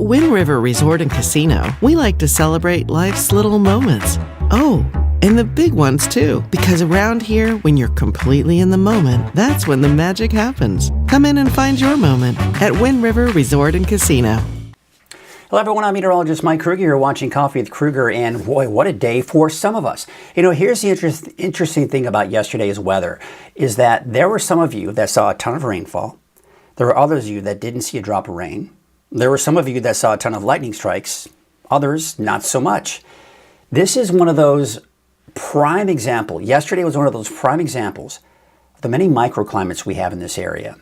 At Wind River Resort and Casino, we like to celebrate life's little moments. Oh, and the big ones too, because around here, when you're completely in the moment, that's when the magic happens. Come in and find your moment at Wind River Resort and Casino. Hello everyone, I'm meteorologist Mike Krueger. You're watching Coffee with Krueger, and boy, what a day for some of us. You know, here's the interesting thing about yesterday's weather, is that there were some of you that saw a ton of rainfall. There were others of you that didn't see a drop of rain. There were some of you that saw a ton of lightning strikes. Others, not so much. This is one of those prime examples. Yesterday was one of those prime examples of the many microclimates we have in this area.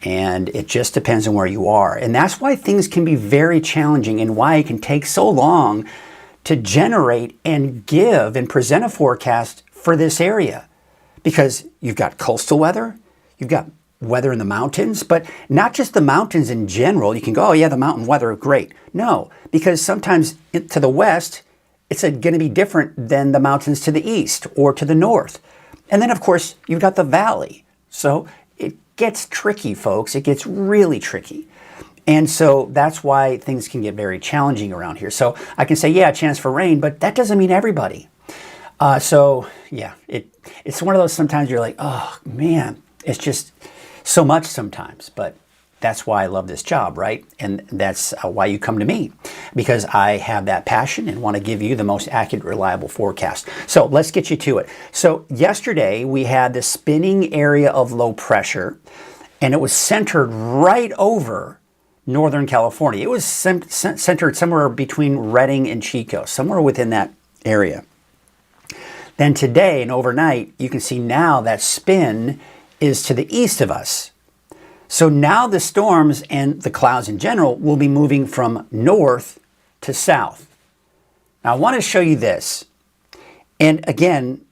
And it just depends on where you are. And that's why things can be very challenging and why it can take so long to generate and give and present a forecast for this area. Because you've got coastal weather, you've got weather in the mountains, but not just the mountains in general. You can go, oh yeah, the mountain weather, great. No, because sometimes to the west, it's going to be different than the mountains to the east or to the north. And then of course, you've got the valley. So it gets tricky, folks. It gets really tricky. And so that's why things can get very challenging around here. So I can say, yeah, a chance for rain, but that doesn't mean everybody. So yeah, it's one of those sometimes you're like, oh man, it's just so much sometimes. But that's why I love this job, right? And that's why you come to me, because I have that passion and want to give you the most accurate, reliable forecast. So let's get you to it. So yesterday we had this spinning area of low pressure, and it was centered right over Northern California. It was centered somewhere between Redding and Chico, somewhere within that area. Then today and overnight, you can see now that spin is to the east of us. So now the storms and the clouds in general will be moving from north to south. Now I want to show you this. And again,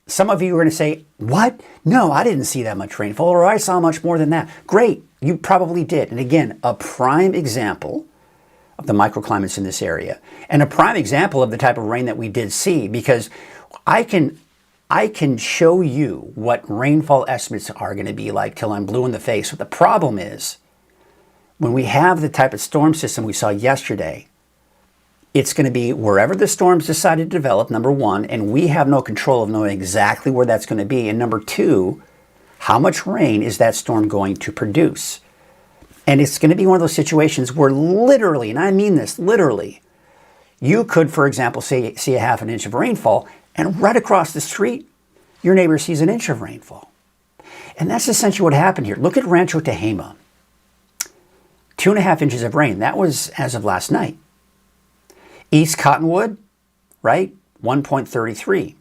some of you are going to say, what? No, I didn't see that much rainfall, or I saw much more than that. Great, you probably did. And again, a prime example of the microclimates in this area, and a prime example of the type of rain that we did see, because I can show you what rainfall estimates are going to be like till I'm blue in the face. But the problem is, when we have the type of storm system we saw yesterday, it's going to be wherever the storms decided to develop, number one, and we have no control of knowing exactly where that's going to be. And number two, how much rain is that storm going to produce? And it's going to be one of those situations where literally, and I mean this, literally, you could, for example, see a half an inch of rainfall, and right across the street, your neighbor sees an inch of rainfall. And that's essentially what happened here. Look at Rancho Tehama. 2.5 inches of rain. That was as of last night. East Cottonwood, right? 1.33.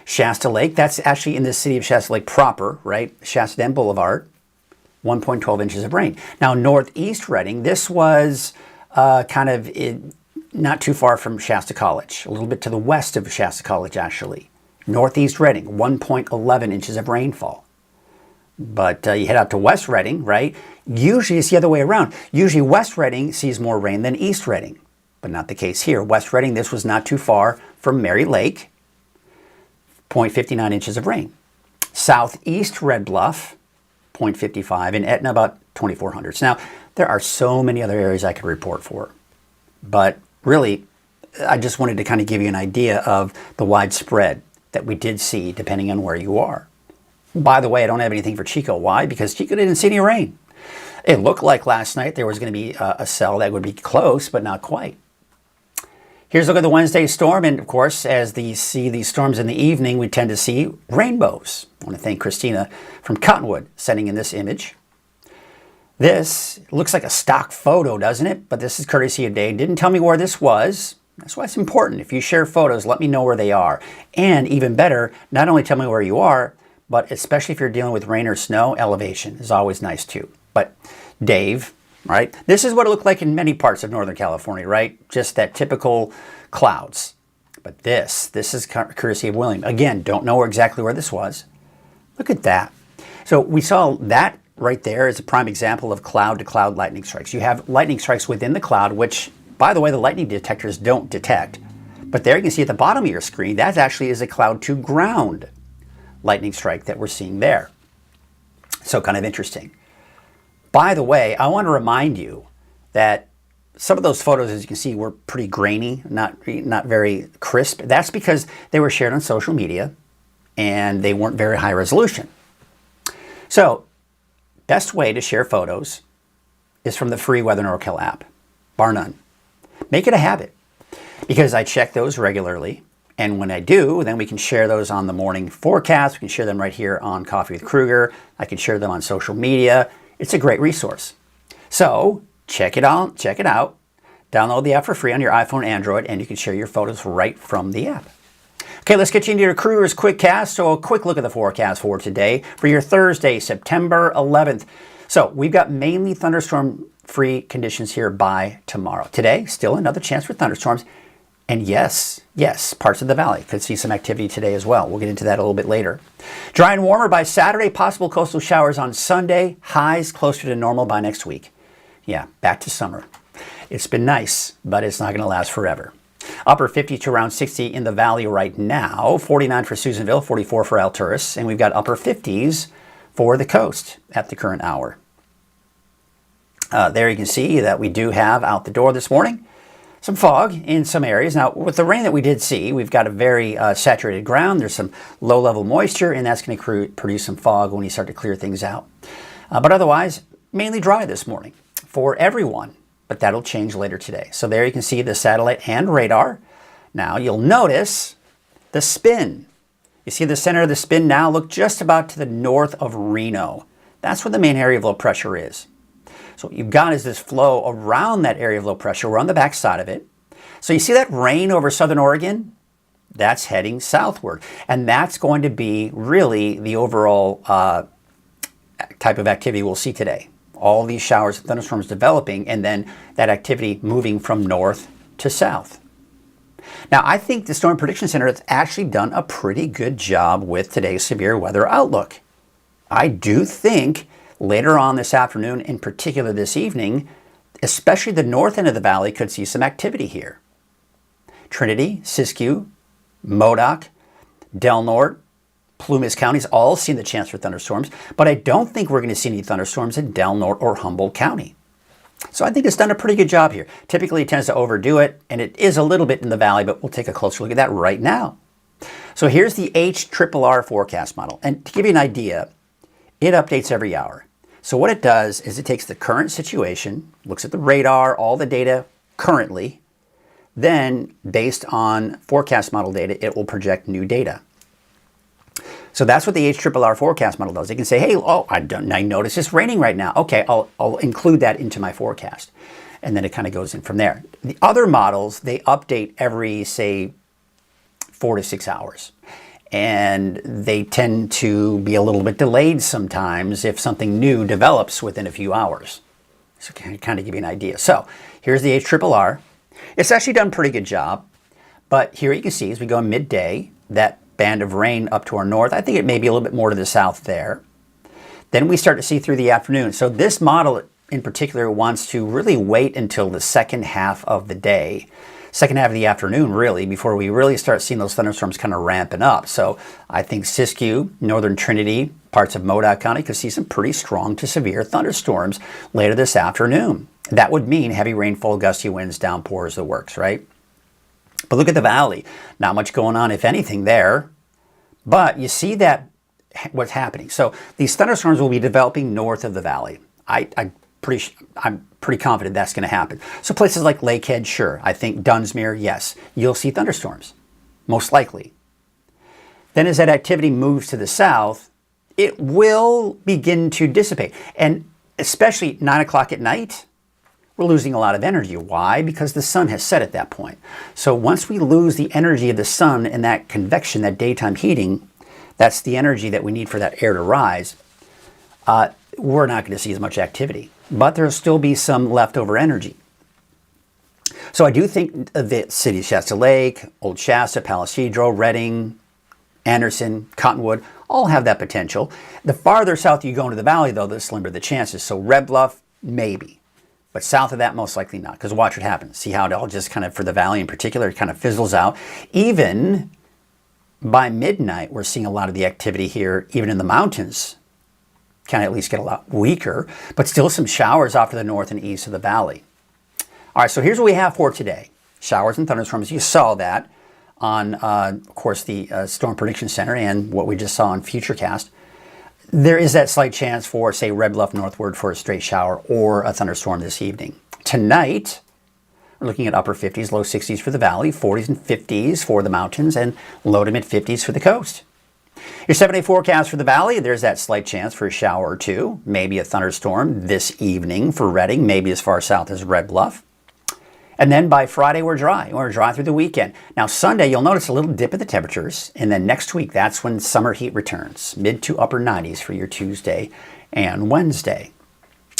Shasta Lake, that's actually in the city of Shasta Lake proper, right? Shasta Dam Boulevard, 1.12 inches of rain. Now, northeast Redding, this was not too far from Shasta College, a little bit to the west of Shasta College, actually. Northeast Redding, 1.11 inches of rainfall. But you head out to West Redding, right? Usually it's the other way around. Usually West Redding sees more rain than East Redding, but not the case here. West Redding, this was not too far from Mary Lake, 0.59 inches of rain. Southeast Red Bluff, 0.55, and Etna about 2,400. Now, there are so many other areas I could report for, but really, I just wanted to kind of give you an idea of the widespread that we did see depending on where you are. By the way, I don't have anything for Chico. Why? Because Chico didn't see any rain. It looked like last night there was going to be a cell that would be close, but not quite. Here's a look at the Wednesday storm, and of course, as you see these storms in the evening, we tend to see rainbows. I want to thank Christina from Cottonwood sending in this image. This looks like a stock photo, doesn't it? But this is courtesy of Dave. Didn't tell me where this was. That's why it's important. If you share photos, let me know where they are. And even better, not only tell me where you are, but especially if you're dealing with rain or snow, elevation is always nice too. But Dave, right? This is what it looked like in many parts of Northern California, right? Just that typical clouds. But this is courtesy of William. Again, don't know exactly where this was. Look at that. So we saw that right there is a prime example of cloud-to-cloud lightning strikes. You have lightning strikes within the cloud, which, by the way, the lightning detectors don't detect. But there you can see at the bottom of your screen, that actually is a cloud-to-ground lightning strike that we're seeing there. So kind of interesting. By the way, I want to remind you that some of those photos, as you can see, were pretty grainy, not very crisp. That's because they were shared on social media and they weren't very high resolution. So, best way to share photos is from the free Weather NorCal app, bar none. Make it a habit, because I check those regularly, and when I do, then we can share those on the morning forecast. We can share them right here on Coffee with Krueger. I can share them on social media. It's a great resource. So check it out. Download the app for free on your iPhone, Android, and you can share your photos right from the app. Okay, let's get you into your Krueger's Quick Cast. So a quick look at the forecast for today for your Thursday, September 11th. So we've got mainly thunderstorm-free conditions here by tomorrow. Today, still another chance for thunderstorms. And yes, parts of the valley could see some activity today as well. We'll get into that a little bit later. Dry and warmer by Saturday, possible coastal showers on Sunday, highs closer to normal by next week. Yeah, back to summer. It's been nice, but it's not going to last forever. Upper 50 to around 60 in the valley right now, 49 for Susanville, 44 for Alturas, and we've got upper 50s for the coast at the current hour. There you can see that we do have out the door this morning some fog in some areas. Now, with the rain that we did see, we've got a very saturated ground. There's some low-level moisture, and that's going to produce some fog when you start to clear things out. But otherwise, mainly dry this morning for everyone, but that'll change later today. So there you can see the satellite and radar. Now, you'll notice the spin. You see the center of the spin now? Look just about to the north of Reno. That's where the main area of low pressure is. So what you've got is this flow around that area of low pressure. We're on the back side of it. So you see that rain over southern Oregon? That's heading southward. And that's going to be really the overall type of activity we'll see today. All these showers and thunderstorms developing, and then that activity moving from north to south. Now, I think the Storm Prediction Center has actually done a pretty good job with today's severe weather outlook. I do think later on this afternoon, in particular this evening, especially the north end of the valley could see some activity here. Trinity, Siskiyou, Modoc, Del Norte, Plumas counties all see the chance for thunderstorms, but I don't think we're going to see any thunderstorms in Del Norte or Humboldt County. So I think it's done a pretty good job here. Typically it tends to overdo it, and it is a little bit in the valley, but we'll take a closer look at that right now. So here's the HRRR forecast model, and to give you an idea, it updates every hour. So what it does is it takes the current situation, looks at the radar, all the data currently, then based on forecast model data, it will project new data. So that's what the HRRR forecast model does. It can say, hey, I notice it's raining right now. Okay, I'll include that into my forecast. And then it kind of goes in from there. The other models, they update every, say, 4 to 6 hours. And they tend to be a little bit delayed sometimes if something new develops within a few hours. So can kind of give you an idea. So here's the HRRR. It's actually done a pretty good job. But here you can see as we go midday, that band of rain up to our north. I think it may be a little bit more to the south there. Then we start to see through the afternoon. So this model in particular wants to really wait until the second half of the day. Second half of the afternoon, really, before we really start seeing those thunderstorms kind of ramping up. So I think Siskiyou, northern Trinity, parts of Modoc County could see some pretty strong to severe thunderstorms later this afternoon. That would mean heavy rainfall, gusty winds, downpours, the works, right? But look at the valley. Not much going on, if anything, there. But you see that what's happening. So these thunderstorms will be developing north of the valley. I'm pretty confident that's going to happen. So places like Lakehead, sure. I think Dunsmuir, yes. You'll see thunderstorms, most likely. Then as that activity moves to the south, it will begin to dissipate. And especially 9 o'clock at night, we're losing a lot of energy. Why? Because the sun has set at that point. So once we lose the energy of the sun and that convection, that daytime heating, that's the energy that we need for that air to rise, we're not going to see as much activity. But there'll still be some leftover energy. So I do think the city of Shasta Lake, Old Shasta, Palisadro, Redding, Anderson, Cottonwood, all have that potential. The farther south you go into the valley, though, the slimmer the chances. So Red Bluff, maybe. But south of that, most likely not, because watch what happens. See how it all just kind of, for the valley in particular, it kind of fizzles out. Even by midnight, we're seeing a lot of the activity here, even in the mountains, kind of at least get a lot weaker, but still some showers off to the north and east of the valley. All right, so here's what we have for today. Showers and thunderstorms. You saw that on, of course, the Storm Prediction Center and what we just saw on Futurecast. There is that slight chance for, say, Red Bluff northward for a straight shower or a thunderstorm this evening. Tonight, we're looking at upper 50s, low 60s for the valley, 40s and 50s for the mountains, and low to mid 50s for the coast. Your 7-day forecast for the valley, there's that slight chance for a shower or two, maybe a thunderstorm this evening for Redding, maybe as far south as Red Bluff. And then by Friday, we're dry. We're dry through the weekend. Now, Sunday, you'll notice a little dip in the temperatures. And then next week, that's when summer heat returns. Mid to upper 90s for your Tuesday and Wednesday.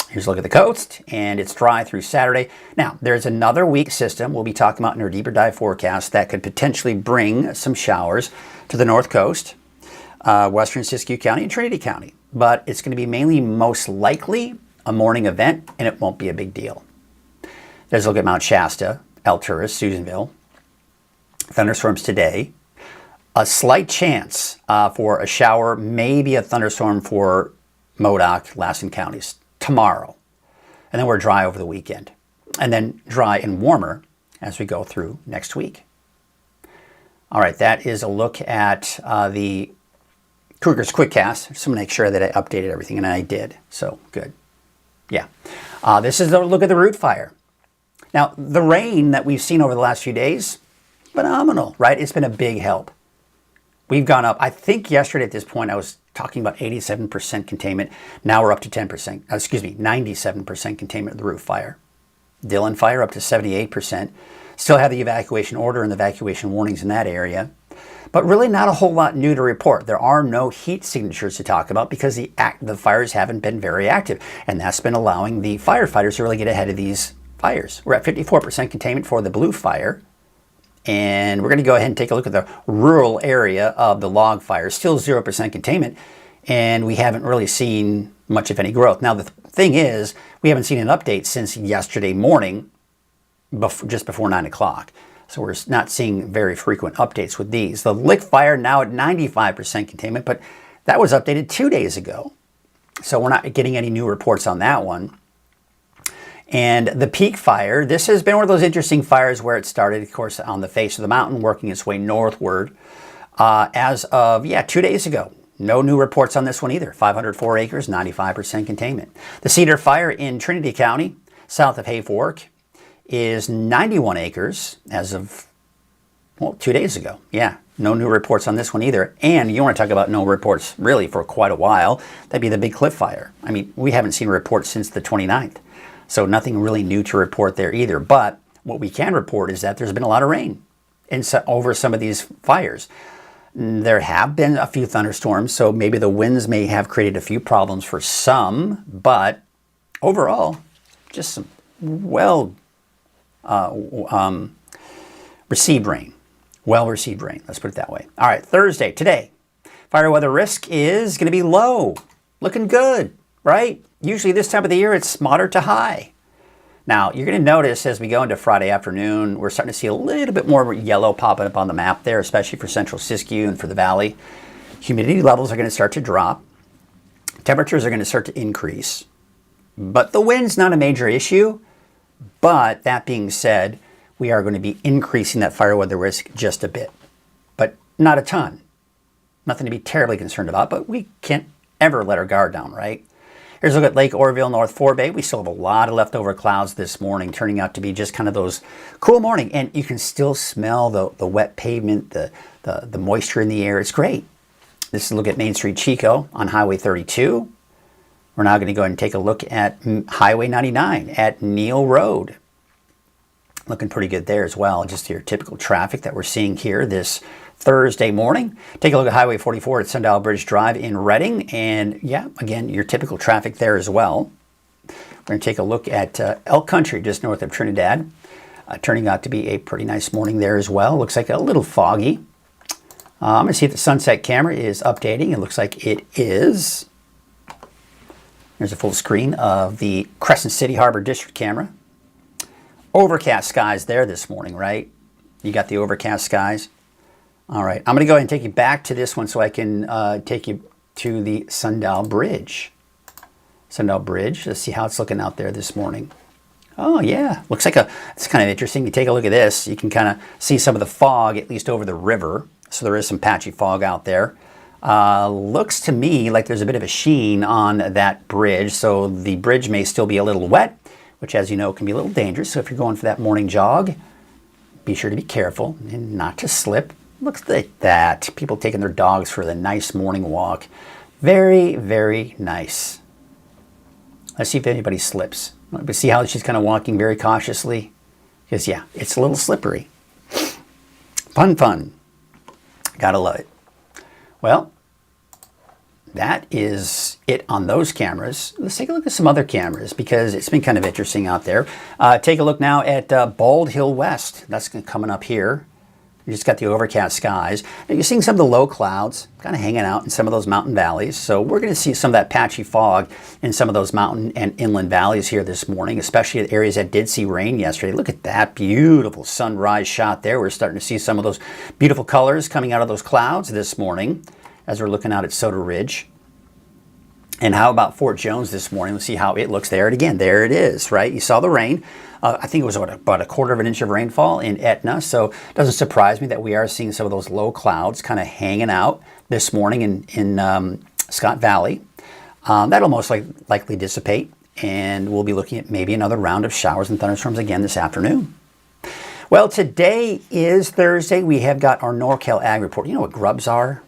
Here's a look at the coast, and it's dry through Saturday. Now, there's another weak system we'll be talking about in our deeper dive forecast that could potentially bring some showers to the north coast, western Siskiyou County and Trinity County. But it's going to be mainly most likely a morning event, and it won't be a big deal. There's a look at Mount Shasta, Alturas, Susanville. Thunderstorms today. A slight chance for a shower, maybe a thunderstorm for Modoc, Lassen counties tomorrow. And then we're dry over the weekend. And then dry and warmer as we go through next week. All right, that is a look at the Krueger's Quickcast. Just to make sure that I updated everything, and I did. So, good. Yeah. This is a look at the root fire. Now, the rain that we've seen over the last few days, phenomenal, right? It's been a big help. We've gone up, I think yesterday at this point, I was talking about 87% containment. Now we're up to 97% containment of the roof fire. Dillon fire up to 78%. Still have the evacuation order and the evacuation warnings in that area. But really not a whole lot new to report. There are no heat signatures to talk about because the fires haven't been very active. And that's been allowing the firefighters to really get ahead of these fires. We're at 54% containment for the blue fire. And we're going to go ahead and take a look at the rural area of the log fire. Still 0% containment, and we haven't really seen much of any growth. Now, the thing is, we haven't seen an update since yesterday morning, just before 9 o'clock. So we're not seeing very frequent updates with these. The lick fire now at 95% containment, but that was updated 2 days ago. So we're not getting any new reports on that one. And the peak fire, this has been one of those interesting fires where it started, of course, on the face of the mountain, working its way northward. As of, 2 days ago. No new reports on this one either. 504 acres, 95% containment. The Cedar Fire in Trinity County, south of Hayfork, is 91 acres as of, 2 days ago. Yeah, no new reports on this one either. And you want to talk about no reports really for quite a while. That'd be the Big Cliff Fire. I mean, we haven't seen reports since the 29th. So nothing really new to report there either. But what we can report is that there's been a lot of rain over some of these fires. There have been a few thunderstorms, so maybe the winds may have created a few problems for some. But overall, just some received rain. Well-received rain, let's put it that way. All right, Thursday, today, fire weather risk is going to be low. Looking good, right? Usually this time of the year, it's moderate to high. Now, you're going to notice as we go into Friday afternoon, we're starting to see a little bit more yellow popping up on the map there, especially for central Siskiyou and for the valley. Humidity levels are going to start to drop. Temperatures are going to start to increase. But the wind's not a major issue. But that being said, we are going to be increasing that fire weather risk just a bit. But not a ton. Nothing to be terribly concerned about, but we can't ever let our guard down, right? Here's a look at Lake Oroville, North Forebay. We still have a lot of leftover clouds this morning, turning out to be just kind of those cool morning. And you can still smell the wet pavement, the moisture in the air. It's great. This is a look at Main Street Chico on Highway 32. We're now going to go ahead and take a look at Highway 99 at Neal Road. Looking pretty good there as well. Just your typical traffic that we're seeing here this Thursday morning. Take a look at Highway 44 at Sundial Bridge Drive in Redding. And yeah, again, your typical traffic there as well. We're going to take a look at Elk Country just north of Trinidad. Turning out to be a pretty nice morning there as well. Looks like a little foggy. I'm going to see if the sunset camera is updating. It looks like it is. There's a full screen of the Crescent City Harbor District camera. Overcast skies there this morning, right? You got the overcast skies. All right, I'm going to go ahead and take you back to this one so I can take you to the Sundial Bridge. Sundial Bridge, let's see how it's looking out there this morning. Oh yeah, looks like it's kind of interesting. You take a look at this, you can kind of see some of the fog, at least over the river. So there is some patchy fog out there. Looks to me like there's a bit of a sheen on that bridge, so the bridge may still be a little wet, which, as you know, can be a little dangerous. So if you're going for that morning jog, be sure to be careful and not to slip. Looks like that. People taking their dogs for the nice morning walk. Very, very nice. Let's see if anybody slips. But see how she's kind of walking very cautiously? Because, yeah, it's a little slippery. Fun, fun. Gotta love it. Well, that is it on those cameras. Let's take a look at some other cameras because it's been kind of interesting out there. Take a look now at Bald Hill West. That's coming up here. You just got the overcast skies. Now you're seeing some of the low clouds kind of hanging out in some of those mountain valleys. So we're going to see some of that patchy fog in some of those mountain and inland valleys here this morning, especially the areas that did see rain yesterday. Look at that beautiful sunrise shot there. We're starting to see some of those beautiful colors coming out of those clouds this morning as we're looking out at Soda Ridge. And how about Fort Jones this morning? Let's see how it looks there. And again, there it is, right? You saw the rain. I think it was about a quarter of an inch of rainfall in Etna. So it doesn't surprise me that we are seeing some of those low clouds kind of hanging out this morning in Scott Valley. That'll most likely dissipate. And we'll be looking at maybe another round of showers and thunderstorms again this afternoon. Well, today is Thursday. We have got our NorCal Ag Report. You know what grubs are?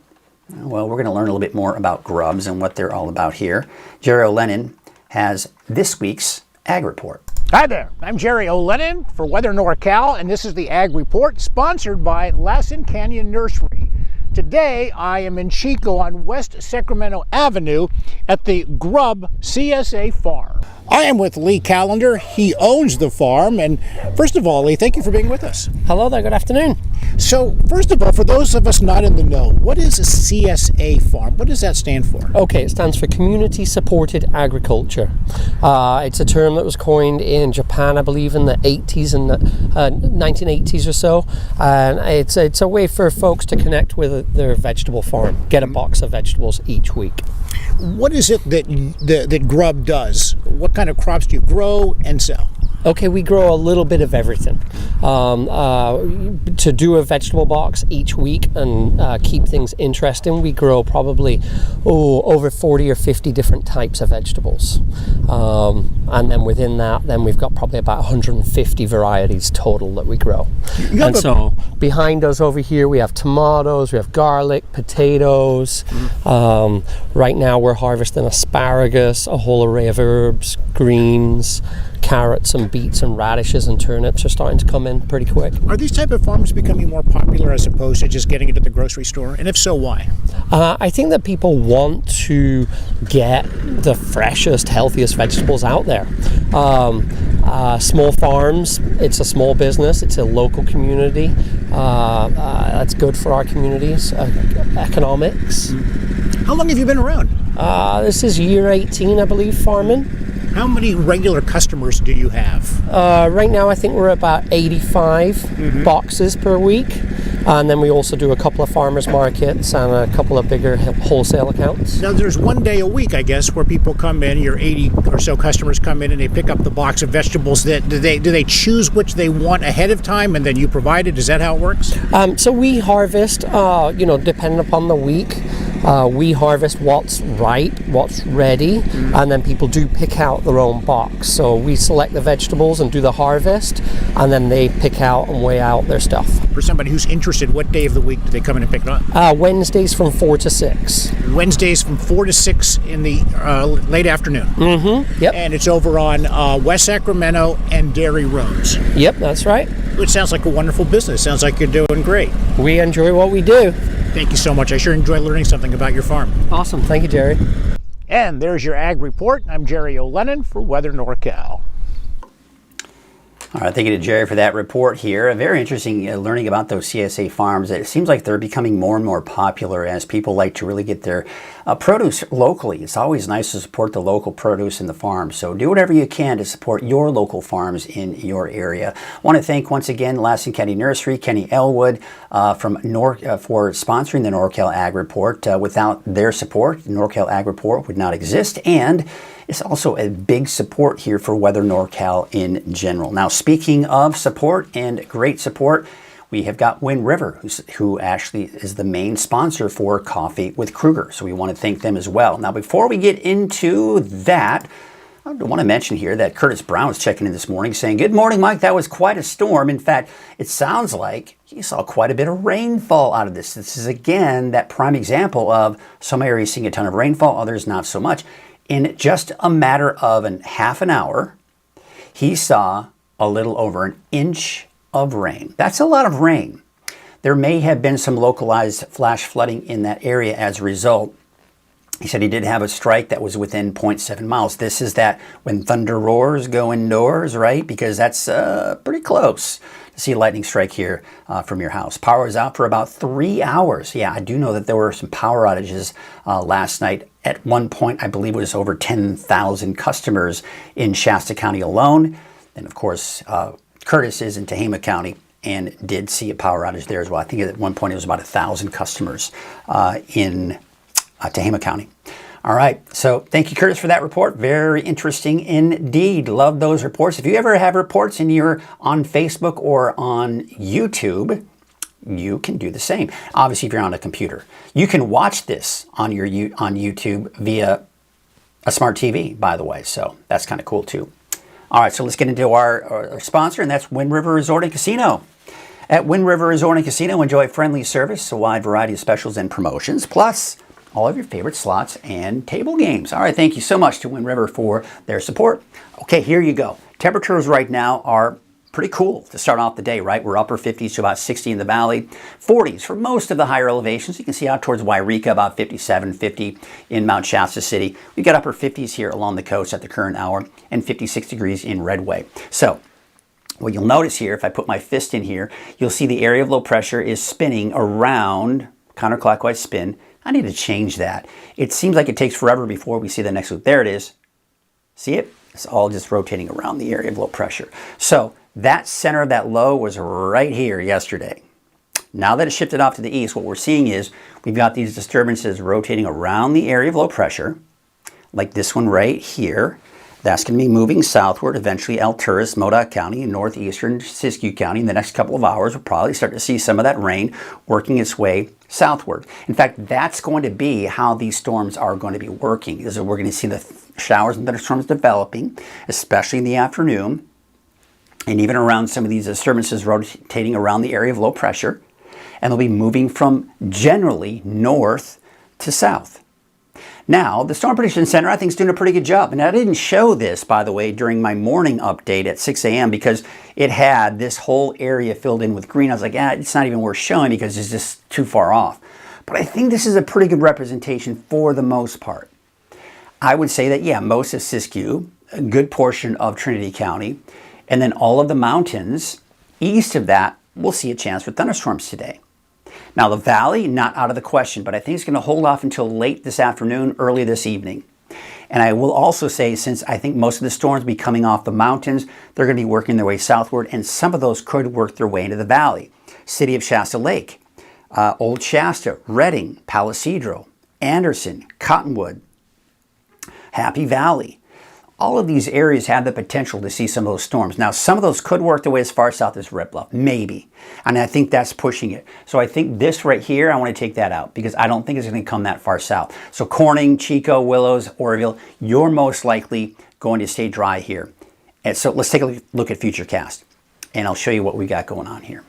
Well, we're going to learn a little bit more about grubs and what they're all about here. Jerry O'Lennon has this week's Ag Report. Hi there, I'm Jerry O'Lennon for Weather NorCal, and this is the Ag Report sponsored by Lassen Canyon Nursery. Today, I am in Chico on West Sacramento Avenue at the Grub CSA Farm. I am with Lee Callender. He owns the farm. And first of all, Lee, thank you for being with us. Hello there, good afternoon. So, first of all, for those of us not in the know, what is a CSA farm? What does that stand for? Okay, it stands for Community Supported Agriculture. It's a term that was coined in Japan, I believe, in the 80s and 1980s or so. And it's a way for folks to connect with their vegetable farm, get a box of vegetables each week. What is it that Grub does? What kind of crops do you grow and sell? Okay, we grow a little bit of everything. To do a vegetable box each week and keep things interesting, we grow probably over 40 or 50 different types of vegetables. And then within that, then we've got probably about 150 varieties total that we grow. And so behind us over here, we have tomatoes, we have garlic, potatoes. Right now we're harvesting asparagus, a whole array of herbs, greens, carrots and beets and radishes and turnips are starting to come in pretty quick. Are these type of farms becoming more popular as opposed to just getting it at the grocery store? And if so, why? I think that people want to get the freshest, healthiest vegetables out there. Small farms, it's a small business, it's a local community. That's good for our communities, economics. How long have you been around? This is year 18, I believe, farming. How many regular customers do you have? Right now I think we're about 85 boxes per week, and then we also do a couple of farmers markets and a couple of bigger wholesale accounts. Now there's one day a week, I guess, where people come in, your 80 or so customers come in and they pick up the box of vegetables. Do they choose which they want ahead of time and then you provide it? Is that how it works? So we harvest, depending upon the week. We harvest what's right, what's ready, and then people do pick out their own box. So we select the vegetables and do the harvest, and then they pick out and weigh out their stuff. For somebody who's interested, what day of the week do they come in and pick it up? Wednesdays from 4 to 6. Wednesdays from 4 to 6 in the late afternoon. Yep. And it's over on West Sacramento and Dairy Roads. Yep, that's right. It sounds like a wonderful business. Sounds like you're doing great. We enjoy what we do. Thank you so much. I sure enjoy learning something about your farm. Awesome. Thank you, Jerry. And there's your Ag Report. I'm Jerry O'Lennon for Weather NorCal. All right, thank you to Jerry for that report here. Very interesting learning about those CSA farms. It seems like they're becoming more and more popular as people like to really get their produce locally. It's always nice to support the local produce in the farms. So do whatever you can to support your local farms in your area. I want to thank once again Lassen County Nursery, Kenny Elwood for sponsoring the NorCal Ag Report. Without their support, the NorCal Ag Report would not exist, and it's also a big support here for Weather NorCal in general. Now, speaking of support and great support, we have got Wind River, who actually is the main sponsor for Coffee with Krueger. So we want to thank them as well. Now, before we get into that, I want to mention here that Curtis Brown was checking in this morning saying, "Good morning, Mike. That was quite a storm. In fact, it sounds like he saw quite a bit of rainfall out of this." This is, again, that prime example of some areas seeing a ton of rainfall, others not so much. In just a matter of half an hour, he saw a little over an inch of rain. That's a lot of rain. There may have been some localized flash flooding in that area as a result. He said he did have a strike that was within 0.7 miles. This is that when thunder roars, go indoors, right? Because that's pretty close to see a lightning strike here from your house. Power was out for about 3 hours. Yeah, I do know that there were some power outages last night. At one point, I believe it was over 10,000 customers in Shasta County alone. And of course, Curtis is in Tehama County and did see a power outage there as well. I think at one point it was about 1,000 customers in Tehama County. All right, so thank you, Curtis, for that report. Very interesting indeed. Love those reports. If you ever have reports and you're on Facebook or on YouTube, you can do the same. Obviously, if you're on a computer, you can watch this on YouTube via a smart TV, by the way. So that's kind of cool too. All right, so let's get into our sponsor, and that's Wind River Resort and Casino. At Wind River Resort and Casino, enjoy friendly service, a wide variety of specials and promotions, plus all of your favorite slots and table games. All right, thank you so much to Wind River for their support. Okay, here you go. Temperatures right now are pretty cool to start off the day, right? We're upper 50s to about 60 in the valley, 40s for most of the higher elevations. You can see out towards Wairika, about 57, 50 in Mount Shasta City. We've got upper 50s here along the coast at the current hour and 56 degrees in Redway. So what you'll notice here, if I put my fist in here, you'll see the area of low pressure is spinning around, counterclockwise spin. I need to change that. It seems like it takes forever before we see the next loop. There it is. See it? It's all just rotating around the area of low pressure. So that center of that low was right here yesterday. Now that it's shifted off to the east, what we're seeing is we've got these disturbances rotating around the area of low pressure, like this one right here. That's going to be moving southward, eventually Alturas, Modoc County, and northeastern Siskiyou County. In the next couple of hours, we'll probably start to see some of that rain working its way southward. In fact, that's going to be how these storms are going to be working, is that we're going to see the showers and thunderstorms developing, especially in the afternoon, and even around some of these disturbances rotating around the area of low pressure, and they'll be moving from generally north to south. Now, the Storm Prediction Center, I think, is doing a pretty good job. And I didn't show this, by the way, during my morning update at 6 a.m. because it had this whole area filled in with green. I was like, it's not even worth showing because it's just too far off. But I think this is a pretty good representation for the most part. I would say that, yeah, most of Siskiyou, a good portion of Trinity County, and then all of the mountains east of that will see a chance for thunderstorms today. Now, the valley, not out of the question, but I think it's going to hold off until late this afternoon, early this evening. And I will also say, since I think most of the storms will be coming off the mountains, they're going to be working their way southward, and some of those could work their way into the valley. City of Shasta Lake, Old Shasta, Redding, Palisadro, Anderson, Cottonwood, Happy Valley. All of these areas have the potential to see some of those storms. Now, some of those could work their way as far south as Red Bluff, maybe. And I think that's pushing it. So I think this right here, I want to take that out because I don't think it's going to come that far south. So Corning, Chico, Willows, Oroville, you're most likely going to stay dry here. And so let's take a look at Futurecast, and I'll show you what we got going on here.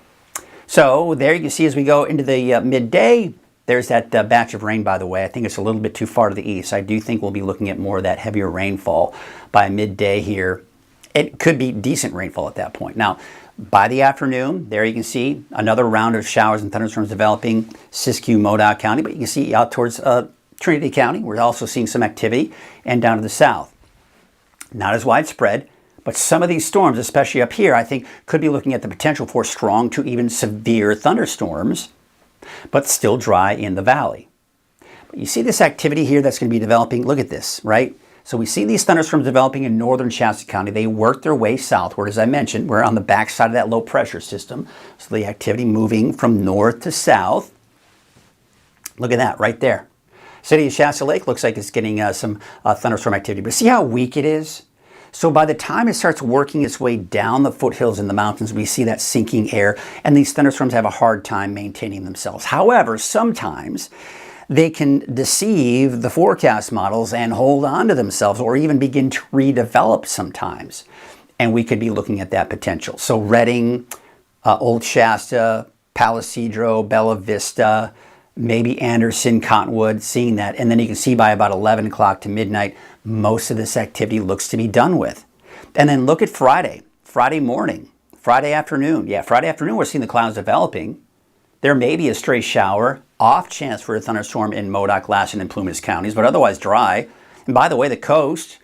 So there you can see as we go into the midday, there's that batch of rain, by the way. I think it's a little bit too far to the east. I do think we'll be looking at more of that heavier rainfall by midday here. It could be decent rainfall at that point. Now, by the afternoon, there you can see another round of showers and thunderstorms developing Siskiyou, Modoc County, but you can see out towards Trinity County. We're also seeing some activity, and down to the south. Not as widespread, But some of these storms, especially up here, I think could be looking at the potential for strong to even severe thunderstorms, but still dry in the valley. But you see this activity here that's going to be developing. Look at this, right? So we see these thunderstorms developing in northern Shasta County. They work their way southward. As I mentioned, we're on the backside of that low pressure system. So the activity moving from north to south. Look at that right there. City of Shasta Lake looks like it's getting some thunderstorm activity. But see how weak it is? So by the time it starts working its way down the foothills in the mountains, we see that sinking air, and these thunderstorms have a hard time maintaining themselves. However, sometimes they can deceive the forecast models and hold on to themselves, or even begin to redevelop sometimes. And we could be looking at that potential. So Redding, Old Shasta, Palisadro, Bella Vista, maybe Anderson, Cottonwood, seeing that. And then you can see by about 11 o'clock to midnight, most of this activity looks to be done with. And then look at Friday morning, Friday afternoon. Yeah, Friday afternoon, we're seeing the clouds developing. There may be a stray shower, off chance for a thunderstorm in Modoc, Lassen, and Plumas counties, but otherwise dry. And by the way, the coast,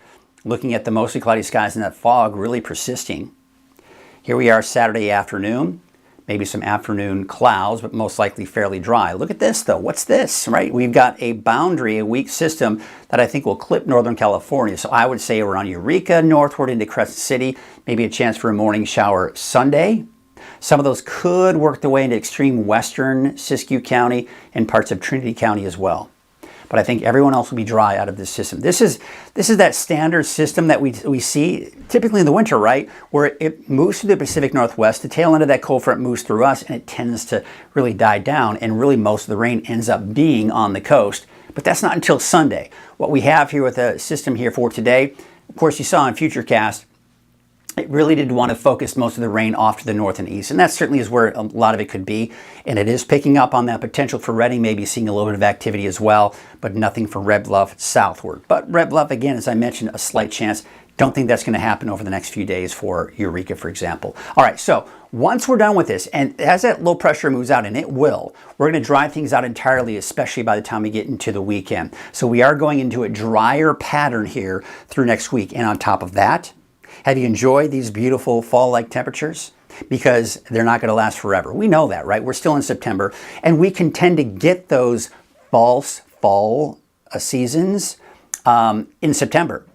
looking at the mostly cloudy skies and that fog really persisting. Here we are Saturday afternoon. Maybe some afternoon clouds, but most likely fairly dry. Look at this though. What's this, right? We've got a boundary, a weak system that I think will clip Northern California. So I would say around Eureka, northward into Crescent City, maybe a chance for a morning shower Sunday. Some of those could work their way into extreme western Siskiyou County and parts of Trinity County as well. But I think everyone else will be dry out of this system. This is that standard system that we see typically in the winter, right? Where it moves through the Pacific Northwest, the tail end of that cold front moves through us, and it tends to really die down, and really most of the rain ends up being on the coast. But that's not until Sunday. What we have here with the system here for today, of course you saw in Futurecast, it really did want to focus most of the rain off to the north and east, and that certainly is where a lot of it could be. And it is picking up on that potential for Redding, maybe seeing a little bit of activity as well, but nothing for Red Bluff southward. But Red Bluff, again, as I mentioned, a slight chance. Don't think that's going to happen over the next few days for Eureka, for example. All right, so once we're done with this, and as that low pressure moves out, and it will, we're going to dry things out entirely, especially by the time we get into the weekend. So we are going into a drier pattern here through next week. And on top of that, have you enjoyed these beautiful fall-like temperatures? Because they're not going to last forever. We know that, right? We're still in September, and we can tend to get those false fall seasons in September.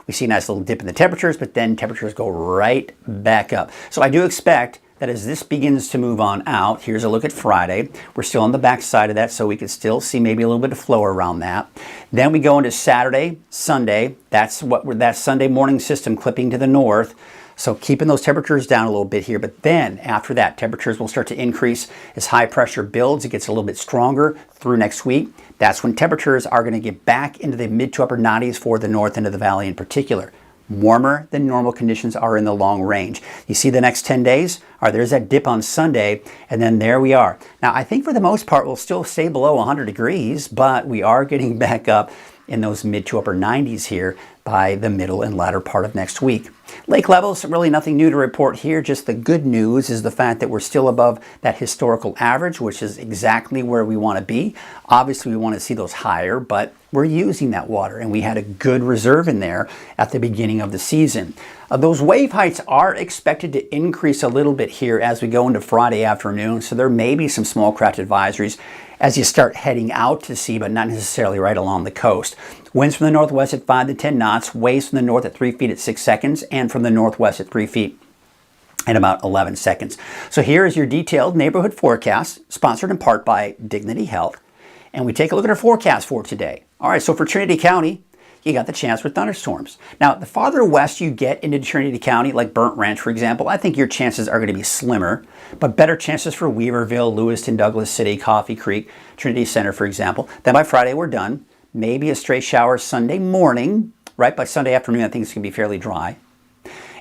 We see a nice little dip in the temperatures, but then temperatures go right back up. So I do expect that as this begins to move on out, here's a look at Friday. We're still on the back side of that, so we could still see maybe a little bit of flow around that. Then we go into Saturday, Sunday. That's that Sunday morning system clipping to the north. So keeping those temperatures down a little bit here. But then after that, temperatures will start to increase as high pressure builds. It gets a little bit stronger through next week. That's when temperatures are going to get back into the mid to upper 90s for the north end of the valley in particular. Warmer than normal conditions are in the long range. You see the next 10 days? All right, there's that dip on Sunday, and then there we are. Now, I think for the most part, we'll still stay below 100 degrees, but we are getting back up in those mid to upper 90s here by the middle and latter part of next week. Lake levels, really nothing new to report here. Just the good news is the fact that we're still above that historical average, which is exactly where we want to be. Obviously, we want to see those higher, but we're using that water, and we had a good reserve in there at the beginning of the season. Those wave heights are expected to increase a little bit here as we go into Friday afternoon, so there may be some small craft advisories as you start heading out to sea, but not necessarily right along the coast. Winds from the northwest at 5 to 10 knots, waves from the north at 3 feet at 6 seconds, and from the northwest at 3 feet at about 11 seconds. So here is your detailed neighborhood forecast, sponsored in part by Dignity Health. And we take a look at our forecast for today. All right, so for Trinity County, you got the chance for thunderstorms. Now, the farther west you get into Trinity County, like Burnt Ranch, for example, I think your chances are going to be slimmer, but better chances for Weaverville, Lewiston, Douglas City, Coffee Creek, Trinity Center, for example. Then by Friday, we're done. Maybe a stray shower Sunday morning, right? By Sunday afternoon, I think it's going to be fairly dry.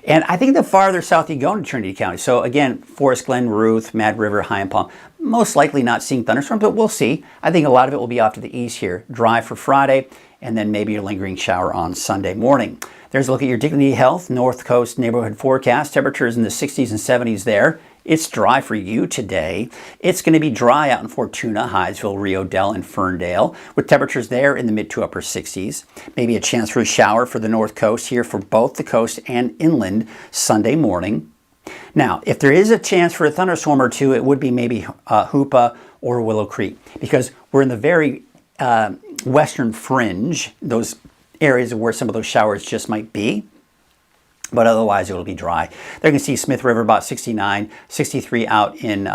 And I think the farther south you go into Trinity County, so again, Forest Glen, Ruth, Mad River, High and Palm, most likely not seeing thunderstorms, but we'll see. I think a lot of it will be off to the east here. Dry for Friday, and then maybe a lingering shower on Sunday morning. There's a look at your Dignity Health North Coast neighborhood forecast. Temperatures in the 60s and 70s there. It's dry for you today. It's going to be dry out in Fortuna, Hydesville, Rio Dell, and Ferndale, with temperatures there in the mid to upper 60s. Maybe a chance for a shower for the north coast here for both the coast and inland Sunday morning. Now, if there is a chance for a thunderstorm or two, it would be maybe Hoopa or Willow Creek, because we're in the very western fringe, those areas where some of those showers just might be. But otherwise, it'll be dry. There you can see Smith River about 69, 63 out in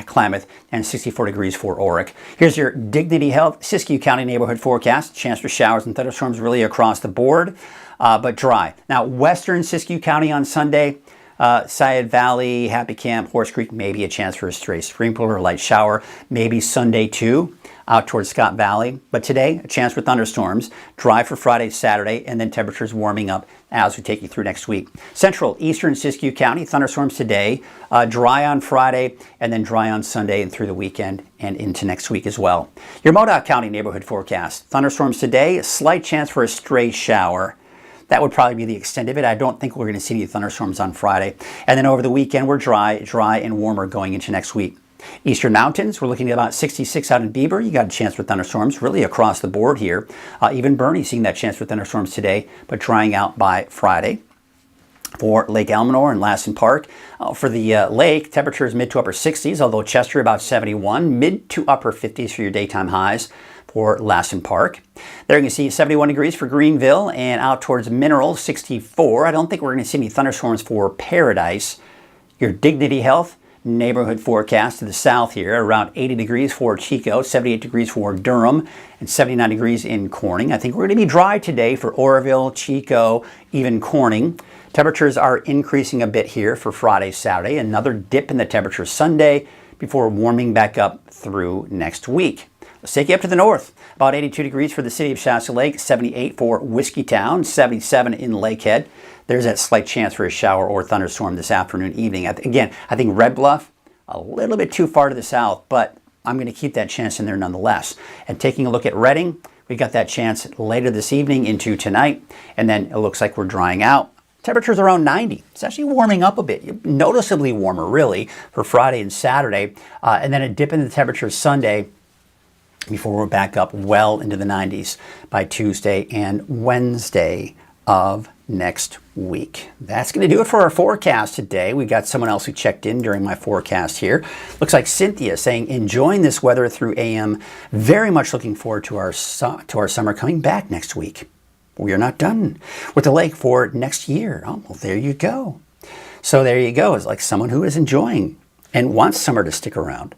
Klamath, and 64 degrees for Oric. Here's your Dignity Health Siskiyou County neighborhood forecast. Chance for showers and thunderstorms really across the board, but dry. Now, western Siskiyou County on Sunday, Syed Valley, Happy Camp, Horse Creek, maybe a chance for a stray sprinkler or light shower. Maybe Sunday too, out towards Scott Valley. But today, a chance for thunderstorms. Dry for Friday, Saturday, and then temperatures warming up as we take you through next week. Central, eastern Siskiyou County, thunderstorms today. Dry on Friday, and then dry on Sunday and through the weekend and into next week as well. Your Modoc County neighborhood forecast. Thunderstorms today, a slight chance for a stray shower. That would probably be the extent of it. I don't think we're going to see any thunderstorms on Friday. And then over the weekend, we're dry and warmer going into next week. Eastern Mountains, we're looking at about 66 out in Bieber. You got a chance for thunderstorms really across the board here. Even Bernie seeing that chance for thunderstorms today, but drying out by Friday. For Lake Elminor and Lassen Park. For the lake, temperatures mid to upper 60s, although Chester about 71, mid to upper 50s for your daytime highs for Lassen Park. There you can see 71 degrees for Greenville, and out towards Mineral, 64. I don't think we're going to see any thunderstorms for Paradise. Your Dignity Health neighborhood forecast to the south here, around 80 degrees for Chico, 78 degrees for Durham, and 79 degrees in Corning. I think we're going to be dry today for Oroville, Chico, even Corning. Temperatures are increasing a bit here for Friday, Saturday. Another dip in the temperature Sunday before warming back up through next week. Let's take you up to the north. About 82 degrees for the city of Shasta Lake, 78 for Whiskeytown, 77 in Lakehead. There's that slight chance for a shower or thunderstorm this afternoon, evening. Again, I think Red Bluff, a little bit too far to the south, but I'm going to keep that chance in there nonetheless. And taking a look at Redding, we got that chance later this evening into tonight, and then it looks like we're drying out. Temperatures around 90. It's actually warming up a bit, noticeably warmer really for Friday and Saturday, and then a dip in the temperatures Sunday before we're back up well into the 90s by Tuesday and Wednesday of next week. That's going to do it for our forecast today. We got someone else who checked in during my forecast here. Looks like Cynthia saying, enjoying this weather through AM. Very much looking forward to our summer coming back next week. We are not done with the lake for next year. Oh, well, there you go. So there you go. It's like someone who is enjoying and wants summer to stick around.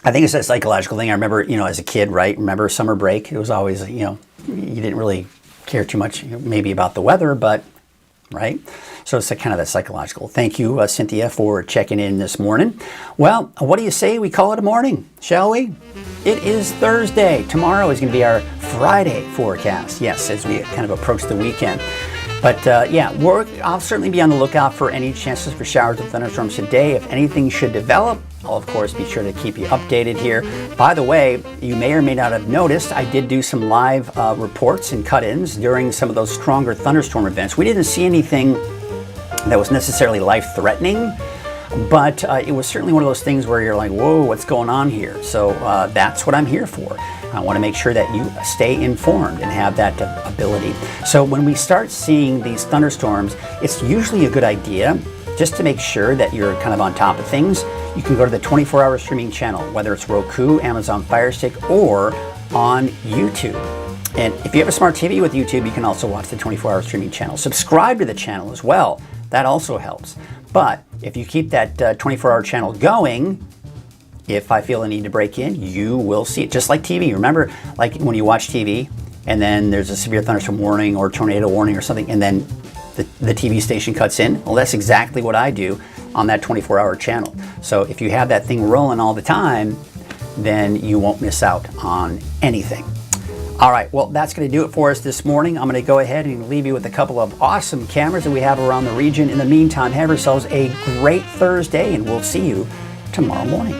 I think it's a psychological thing. I remember, as a kid, right? Remember summer break? It was always, you didn't really care too much maybe about the weather, but, right? So it's kind of that psychological. Thank you, Cynthia, for checking in this morning. Well, what do you say we call it a morning, shall we? It is Thursday. Tomorrow is going to be our Friday forecast. Yes, as we kind of approach the weekend. But yeah, I'll certainly be on the lookout for any chances for showers and thunderstorms today. If anything should develop, I'll of course be sure to keep you updated here. By the way, you may or may not have noticed, I did do some live reports and cut-ins during some of those stronger thunderstorm events. We didn't see anything that was necessarily life-threatening, but it was certainly one of those things where you're like, whoa, what's going on here? So that's what I'm here for. I want to make sure that you stay informed and have that ability. So when we start seeing these thunderstorms, it's usually a good idea just to make sure that you're kind of on top of things. You can go to the 24-hour streaming channel, whether it's Roku, Amazon Fire Stick, or on YouTube. And if you have a smart TV with YouTube, you can also watch the 24-hour streaming channel. Subscribe to the channel as well. That also helps. But if you keep that 24-hour channel going, if I feel a need to break in, you will see it. Just like TV. Remember, like when you watch TV and then there's a severe thunderstorm warning or tornado warning or something, and then the TV station cuts in? Well, that's exactly what I do on that 24-hour channel. So if you have that thing rolling all the time, then you won't miss out on anything. All right, well, that's going to do it for us this morning. I'm going to go ahead and leave you with a couple of awesome cameras that we have around the region. In the meantime, have yourselves a great Thursday, and we'll see you tomorrow morning.